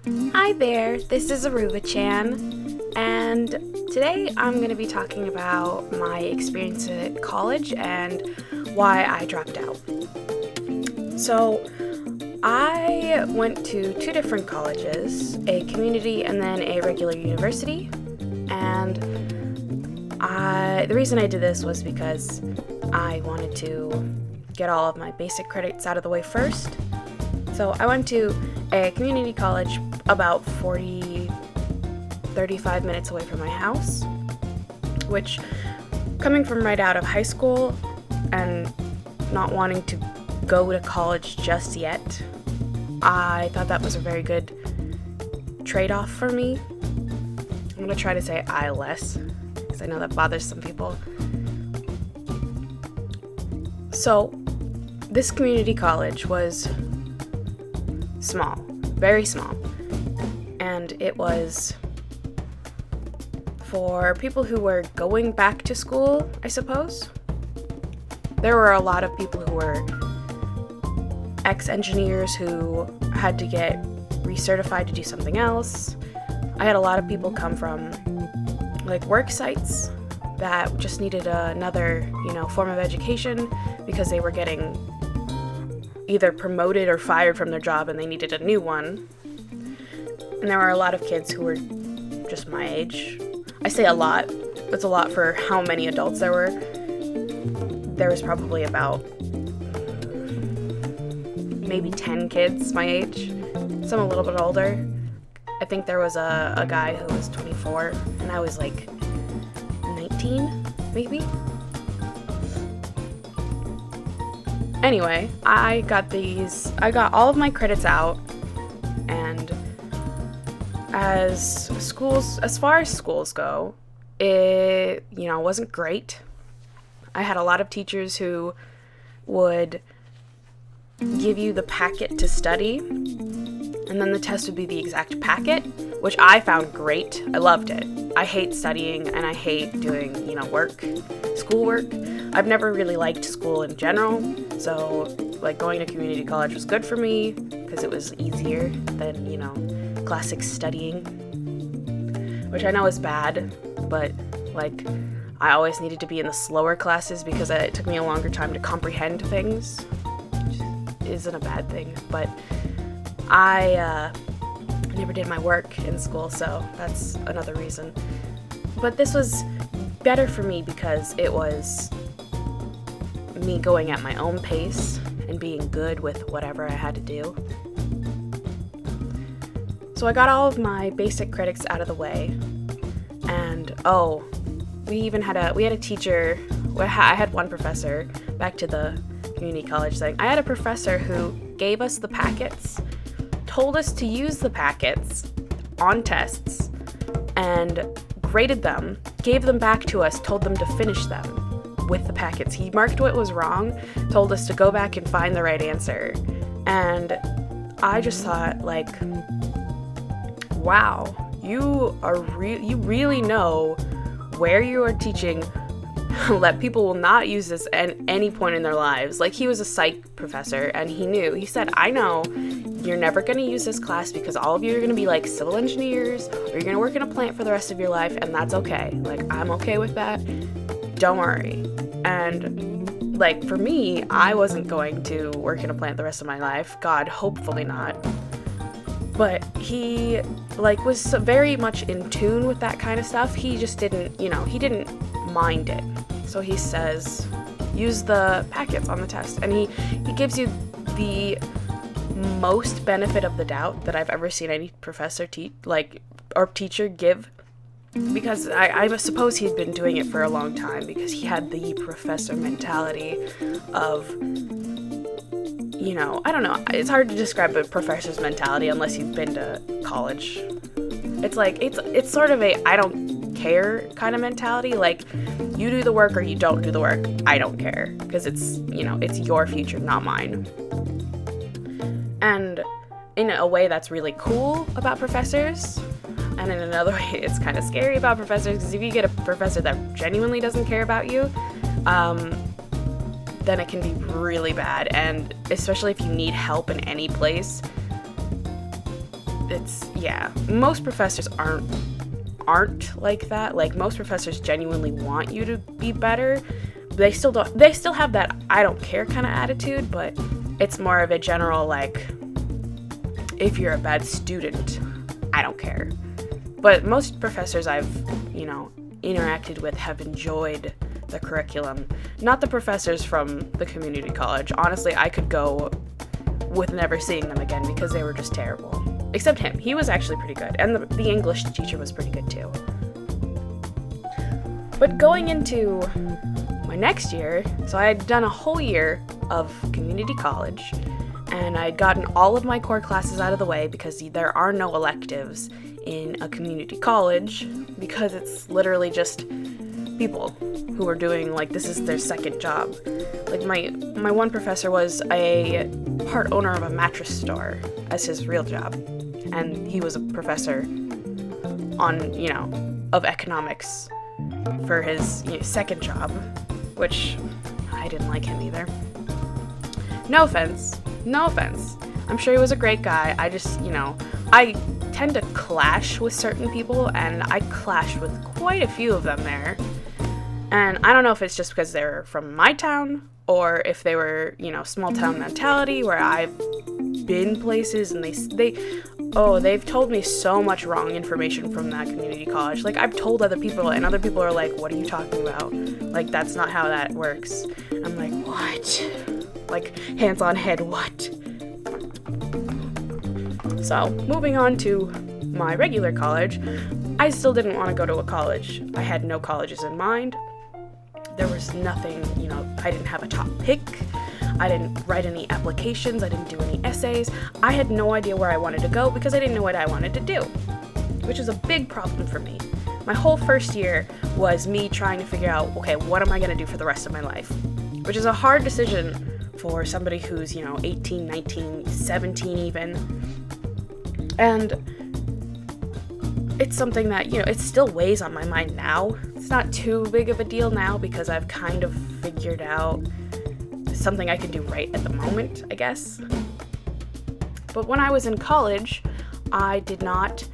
Hi there, this is AruvaChan, and today I'm going to be talking about my experience at college and why I dropped out. So, I went to two different colleges, a community and then a regular university, and the reason I did this was because I wanted to get all of my basic credits out of the way first. So I went to a community college about 35 minutes away from my house, which, coming from right out of high school and not wanting to go to college just yet, I thought that was a very good trade-off for me. I'm going to try to say I less, because I know that bothers some people. So, this community college was small, very small, and it was for people who were going back to school, I suppose. There were a lot of people who were ex-engineers who had to get recertified to do something else. I had a lot of people come from work sites that just needed another, form of education because they were getting either promoted or fired from their job and they needed a new one. And there were a lot of kids who were just my age. I say a lot. It's a lot for how many adults there were. There was probably about maybe 10 kids my age, some a little bit older. I think there was a guy who was 24 and I was 19, maybe. Anyway, I got all of my credits out, and as far as schools go, it, wasn't great. I had a lot of teachers who would give you the packet to study, and then the test would be the exact packet, which I found great. I loved it. I hate studying, and I hate doing, schoolwork. I've never really liked school in general, so going to community college was good for me because it was easier than, classic studying, which I know is bad, but I always needed to be in the slower classes because it took me a longer time to comprehend things, which isn't a bad thing, but I never did my work in school, so that's another reason. But this was better for me because it was me going at my own pace and being good with whatever I had to do. So I got all of my basic credits out of the way, and we had a teacher. I had one professor, back to the community college thing. I had a professor who gave us the packets, told us to use the packets on tests, and graded them, gave them back to us, told them to finish them with the packets. He marked what was wrong, told us to go back and find the right answer. And I just thought, wow, you really know where you are teaching that people will not use this at any point in their lives. He was a psych professor, and he knew. He said, I know you're never going to use this class because all of you are going to be civil engineers, or you're going to work in a plant for the rest of your life, and that's okay. I'm okay with that. Don't worry. And for me, I wasn't going to work in a plant the rest of my life. God, hopefully not. But he was very much in tune with that kind of stuff. He just didn't, he didn't mind it. So he says, use the packets on the test. And he gives you the most benefit of the doubt that I've ever seen any professor or teacher give. Because I suppose he'd been doing it for a long time because he had the professor mentality of, I don't know. It's hard to describe a professor's mentality unless you've been to college. It's sort of a I don't care kind of mentality. You do the work or you don't do the work. I don't care because it's your future, not mine. And in a way that's really cool about professors. And in another way, it's kind of scary about professors because if you get a professor that genuinely doesn't care about you, then it can be really bad. And especially if you need help in any place, most professors aren't like that. Like, most professors genuinely want you to be better. They still have that I don't care kind of attitude, but it's more of a general, like, if you're a bad student, I don't care. But most professors I've, interacted with have enjoyed the curriculum. Not the professors from the community college. Honestly, I could go with never seeing them again because they were just terrible. Except him. He was actually pretty good. And the English teacher was pretty good too. But going into my next year, so I had done a whole year of community college, and I had gotten all of my core classes out of the way because there are no electives in a community college, because it's literally just people who are doing, like, this is their second job. Like, my one professor was a part owner of a mattress store as his real job, and he was a professor on, of economics for his second job, which I didn't like him either. No offense. I'm sure he was a great guy. I just, I tend to clash with certain people, and I clashed with quite a few of them there. And I don't know if it's just because they're from my town, or if they were, small town mentality, where I've been places and they've told me so much wrong information from that community college. Like, I've told other people, and other people are like, what are you talking about? Like, that's not how that works. I'm like, what? Like, hands on head, what? So, moving on to my regular college, I still didn't want to go to a college. I had no colleges in mind. There was nothing, I didn't have a top pick. I didn't write any applications. I didn't do any essays. I had no idea where I wanted to go because I didn't know what I wanted to do, which is a big problem for me. My whole first year was me trying to figure out, okay, what am I going to do for the rest of my life? Which is a hard decision for somebody who's, 18, 19, 17 even. And it's something that, it still weighs on my mind now. It's not too big of a deal now because I've kind of figured out something I can do right at the moment, I guess. But when I was in college, I did not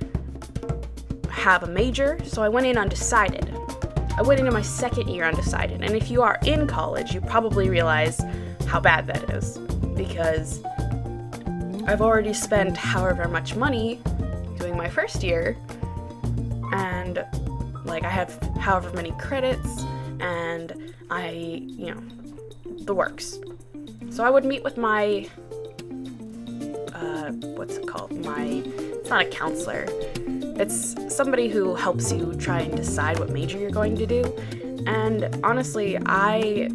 have a major, so I went in undecided. I went into my second year undecided, and if you are in college, you probably realize how bad that is, because I've already spent however much money doing my first year, and I have however many credits, and the works. So I would meet with my, it's not a counselor. It's somebody who helps you try and decide what major you're going to do. And honestly, I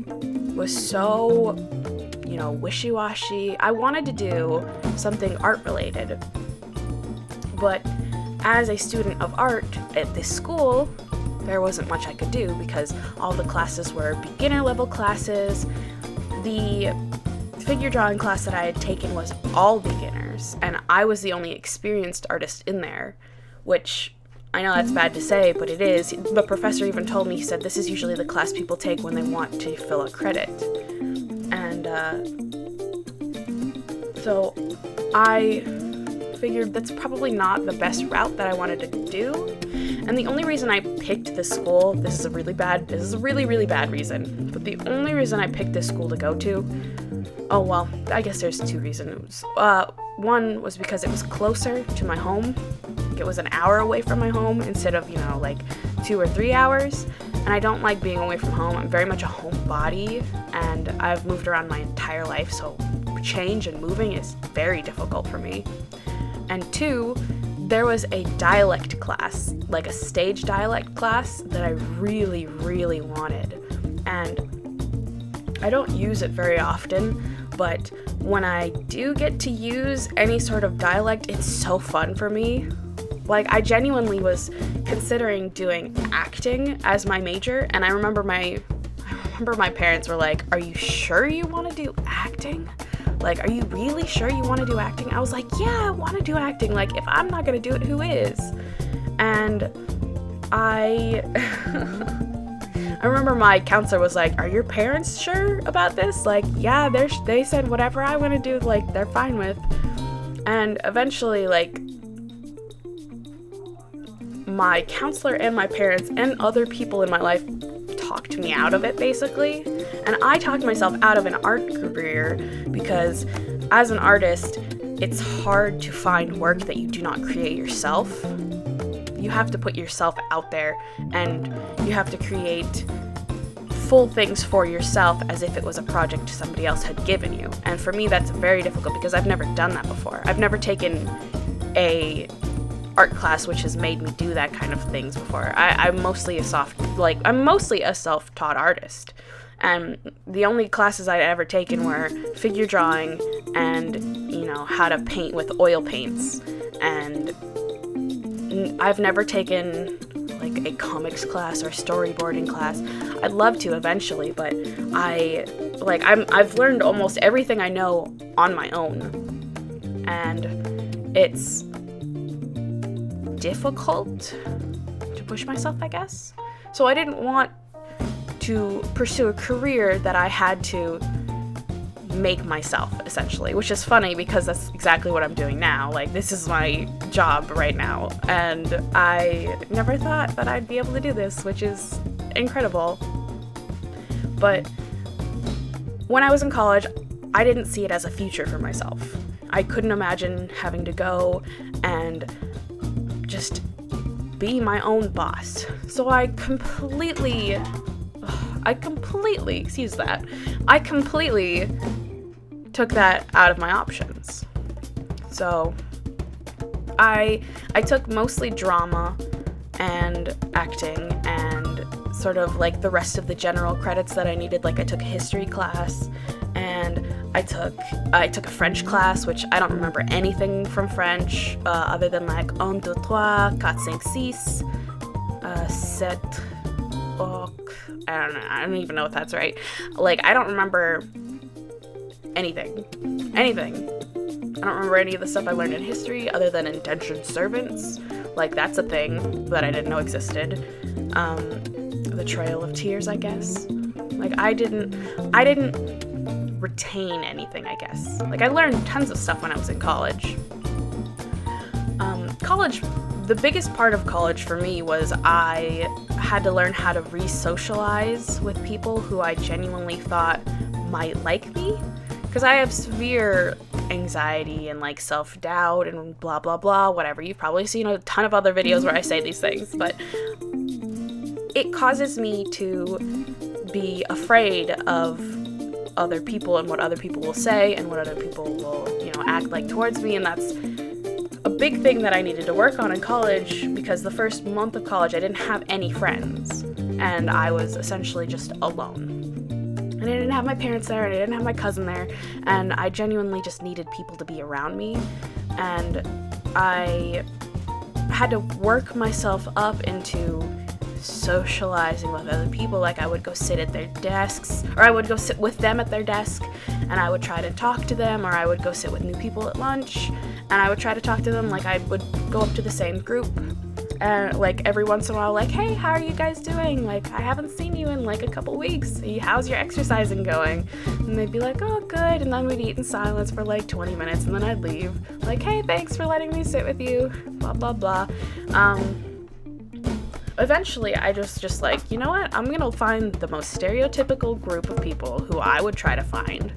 was so, wishy-washy. I wanted to do something art-related. But as a student of art at this school, there wasn't much I could do because all the classes were beginner-level classes. The figure drawing class that I had taken was all beginners, and I was the only experienced artist in there, which I know that's bad to say, but it is. The professor even told me, he said, this is usually the class people take when they want to fill a credit. And so I figured that's probably not the best route that I wanted to do. And the only reason I picked this school, this is a really, really bad reason, but the only reason I picked this school to go to, I guess there's two reasons. One was because it was closer to my home. It was an hour away from my home instead of, 2 or 3 hours. And I don't like being away from home. I'm very much a homebody, and I've moved around my entire life, so change and moving is very difficult for me. And two, there was a dialect class, like a stage dialect class, that I really, really wanted. And I don't use it very often, but when I do get to use any sort of dialect, it's so fun for me. I genuinely was considering doing acting as my major, and I remember my parents were like, are you sure you want to do acting? Are you really sure you want to do acting? I was like, yeah, I want to do acting. If I'm not going to do it, who is? And I remember my counselor was like, are your parents sure about this? Yeah, they said whatever I want to do, they're fine with. And eventually, my counselor and my parents and other people in my life talked me out of it, basically. And I talked myself out of an art career because as an artist, it's hard to find work that you do not create yourself. You have to put yourself out there, and you have to create full things for yourself as if it was a project somebody else had given you. And for me, that's very difficult because I've never done that before. I've never taken a art class which has made me do that kind of things before. I'm mostly a self-taught artist. And the only classes I'd ever taken were figure drawing and, how to paint with oil paints. And I've never taken like a comics class or storyboarding class. I'd love to eventually, but I've learned almost everything I know on my own. And it's difficult to push myself, I guess. So I didn't want to pursue a career that I had to make myself, essentially, which is funny because that's exactly what I'm doing now. Like, this is my job right now, and I never thought that I'd be able to do this, which is incredible. But when I was in college, I didn't see it as a future for myself. I couldn't imagine having to go and just be my own boss. So I completely took that out of my options. So I took mostly drama and acting and sort of like the rest of the general credits that I needed. Like I took a history class and I took a French class, which I don't remember anything from French other than like 1, 2, 3, 4, 5, 6, 7, 8. I don't even know if that's right. Like, I don't remember anything. I don't remember any of the stuff I learned in history other than indentured servants. Like, that's a thing that I didn't know existed. The Trail of Tears, I guess. Like, I didn't retain anything, I guess. Like, I learned tons of stuff when I was in college. The biggest part of college for me was I had to learn how to re-socialize with people who I genuinely thought might like me. Because I have severe anxiety and like self-doubt and blah, blah, blah, whatever. You've probably seen a ton of other videos where I say these things, but it causes me to be afraid of other people and what other people will say and what other people will, act like towards me. And that's a big thing that I needed to work on in college, because the first month of college I didn't have any friends and I was essentially just alone. And I didn't have my parents there and I didn't have my cousin there, and I genuinely just needed people to be around me. And I had to work myself up into socializing with other people. Like, I would go sit at their desks, or I would go sit with them at their desk and I would try to talk to them, or I would go sit with new people at lunch and I would try to talk to them. Like, I would go up to the same group and like every once in a while, like, hey, how are you guys doing? Like, I haven't seen you in like a couple weeks. How's your exercising going? And they'd be like, oh, good. And then we'd eat in silence for like 20 minutes and then I'd leave. Like, hey, thanks for letting me sit with you, blah, blah, blah. Eventually, I just like, you know what? I'm gonna find the most stereotypical group of people who I would try to find,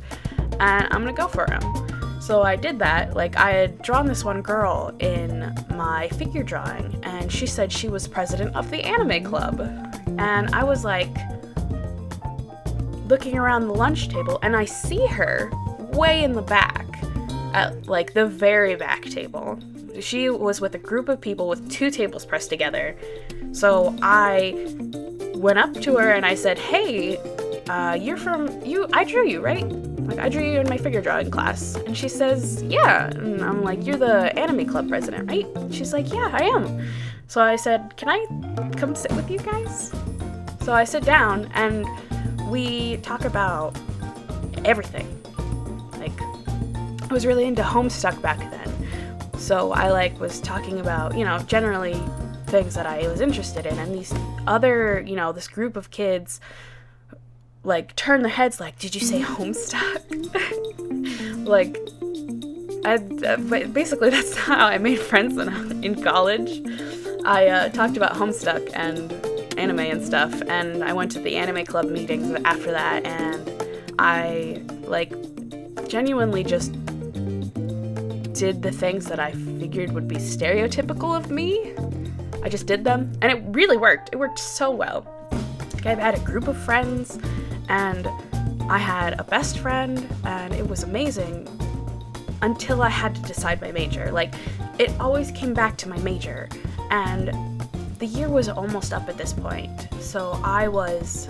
and I'm gonna go for them. So I did that. Like, I had drawn this one girl in my figure drawing, and she said she was president of the anime club. And I was like, looking around the lunch table, and I see her way in the back, at like the very back table. She was with a group of people with 2 tables pressed together. So I went up to her and I said, hey, I drew you, right? Like, I drew you in my figure drawing class. And she says, yeah. And I'm like, you're the anime club president, right? She's like, yeah, I am. So I said, can I come sit with you guys? So I sit down and we talk about everything. Like, I was really into Homestuck back then. So I was talking about, generally things that I was interested in, and these other, this group of kids turn their heads like, did you say Homestuck? Basically that's how I made friends in college. I talked about Homestuck and anime and stuff, and I went to the anime club meetings after that, and I, like, genuinely just did the things that I figured would be stereotypical of me. I just did them, and it really worked. It worked so well. Like, I had a group of friends, and I had a best friend, and it was amazing until I had to decide my major. Like, it always came back to my major, and the year was almost up at this point, so I was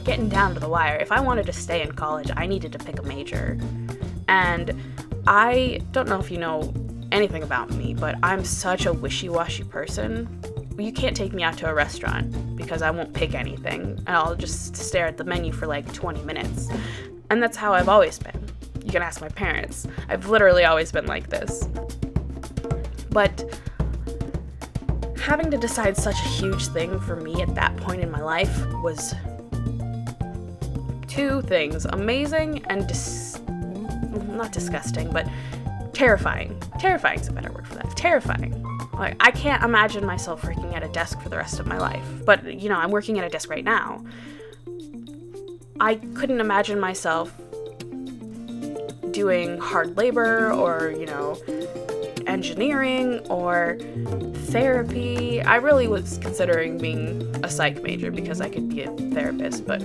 getting down to the wire. If I wanted to stay in college, I needed to pick a major. And I don't know if you know anything about me, but I'm such a wishy-washy person. You can't take me out to a restaurant because I won't pick anything, and I'll just stare at the menu for like 20 minutes. And that's how I've always been. You can ask my parents. I've literally always been like this. But having to decide such a huge thing for me at that point in my life was two things: amazing and not disgusting, but terrifying. Terrifying's a better word for that. Terrifying. Like, I can't imagine myself working at a desk for the rest of my life. But, you know, I'm working at a desk right now. I couldn't imagine myself doing hard labor or, you know, engineering or therapy. I really was considering being a psych major because I could be a therapist, but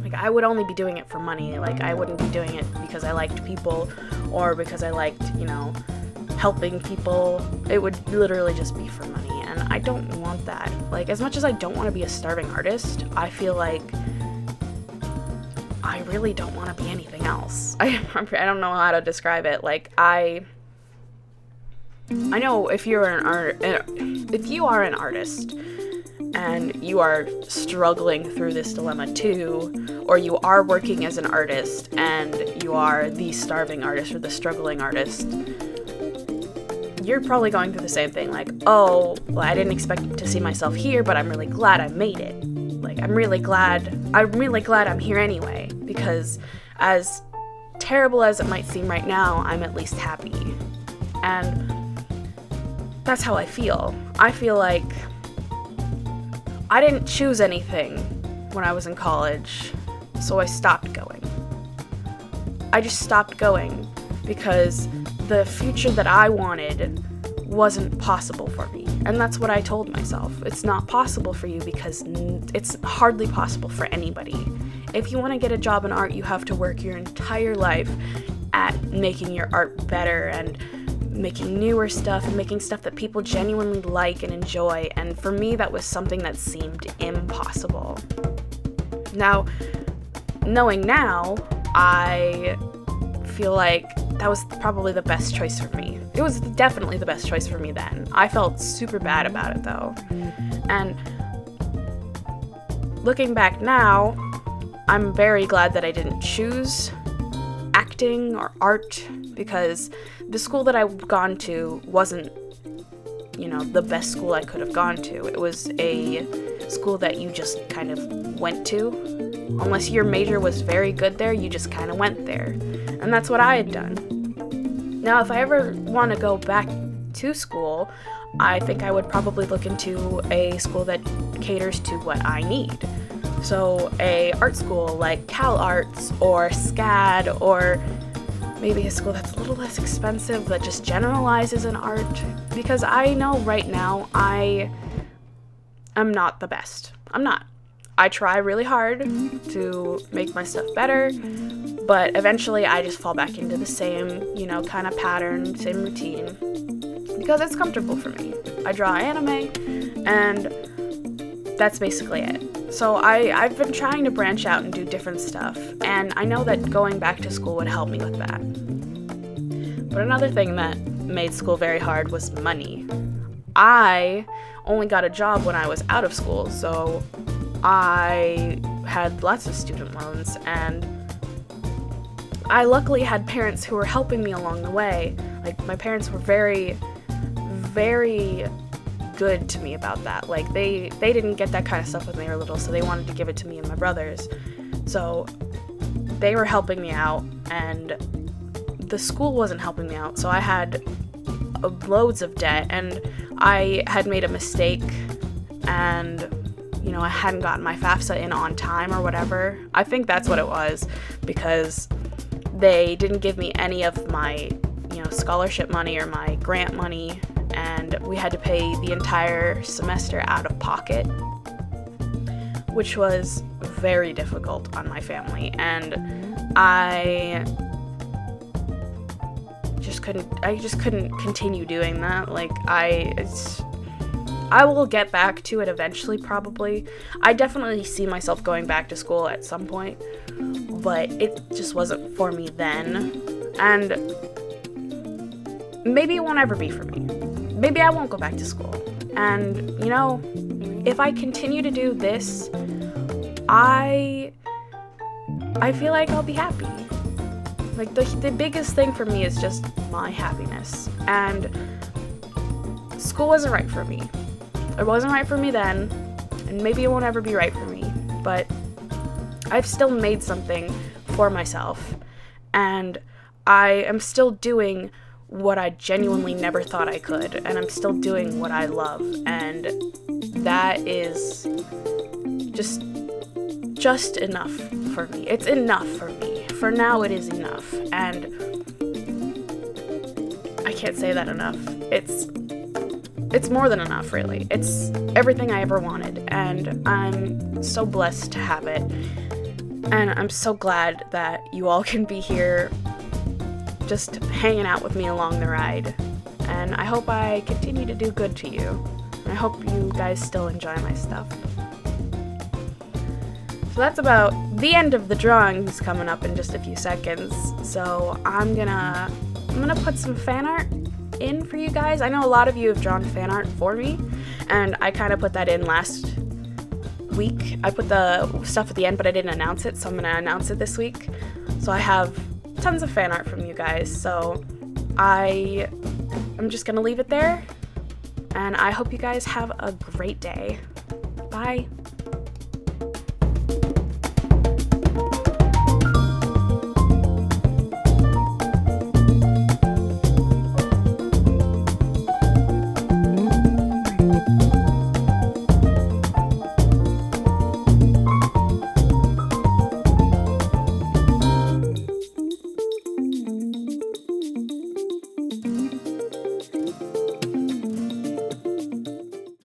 like, I would only be doing it for money. Like, I wouldn't be doing it because I liked people or because I liked, you know, helping people. It would literally just be for money, and I don't want that. Like, as much as I don't want to be a starving artist, I feel like I really don't want to be anything else. I don't know how to describe it. Like, I know if you are an artist and you are struggling through this dilemma too, or you are working as an artist and you are the starving artist or the struggling artist, you're probably going through the same thing. Like, oh, well, I didn't expect to see myself here, but I'm really glad I made it. Like, I'm really glad I'm here anyway, because as terrible as it might seem right now, I'm at least happy. And that's how I feel. I feel like I didn't choose anything when I was in college, so I stopped going. I just stopped going because the future that I wanted wasn't possible for me. And that's what I told myself. It's not possible for you because it's hardly possible for anybody. If you want to get a job in art, you have to work your entire life at making your art better and making newer stuff and making stuff that people genuinely like and enjoy. And for me, that was something that seemed impossible. Now, knowing now, I feel like that was probably the best choice for me. It was definitely the best choice for me then. I felt super bad about it though. And looking back now, I'm very glad that I didn't choose acting or art, because the school that I've gone to wasn't, you know, the best school I could have gone to. It was a school that you just kind of went to. Unless your major was very good there, you just kind of went there. And that's what I had done. Now, if I ever want to go back to school, I think I would probably look into a school that caters to what I need. So a art school like Cal Arts or SCAD, or maybe a school that's a little less expensive that just generalizes in art. Because I know right now I am not the best. I'm not. I try really hard to make my stuff better, but eventually I just fall back into the same, you know, kind of pattern, same routine, because it's comfortable for me. I draw anime, and that's basically it. So I've been trying to branch out and do different stuff, and I know that going back to school would help me with that. But another thing that made school very hard was money. I only got a job when I was out of school, so I had lots of student loans, and I luckily had parents who were helping me along the way. Like, my parents were very, very good to me about that. Like, they didn't get that kind of stuff when they were little, so they wanted to give it to me and my brothers. So they were helping me out, and the school wasn't helping me out, so I had loads of debt, and I had made a mistake, and I hadn't gotten my FAFSA in on time or whatever. I think that's what it was, because they didn't give me any of my scholarship money or my grant money, and we had to pay the entire semester out of pocket, which was very difficult on my family. And I just couldn't continue doing that. Like, I will get back to it eventually, probably. I definitely see myself going back to school at some point, but it just wasn't for me then. And maybe it won't ever be for me. Maybe I won't go back to school. And, if I continue to do this, I feel like I'll be happy. Like, the biggest thing for me is just my happiness. And school wasn't right for me. It wasn't right for me then, and maybe it won't ever be right for me, but I've still made something for myself, and I am still doing what I genuinely never thought I could, and I'm still doing what I love, and that is just enough for me. It's enough for me. For now, it is enough, and I can't say that enough. It's more than enough, really. It's everything I ever wanted, and I'm so blessed to have it. And I'm so glad that you all can be here just hanging out with me along the ride. And I hope I continue to do good to you. And I hope you guys still enjoy my stuff. So that's about the end of the drawings coming up in just a few seconds. So I'm gonna put some fan art in for you guys. I know a lot of you have drawn fan art for me, and I kind of put that in last week. I put the stuff at the end, but I didn't announce it, so I'm going to announce it this week. So I have tons of fan art from you guys, so I'm just going to leave it there, and I hope you guys have a great day. Bye.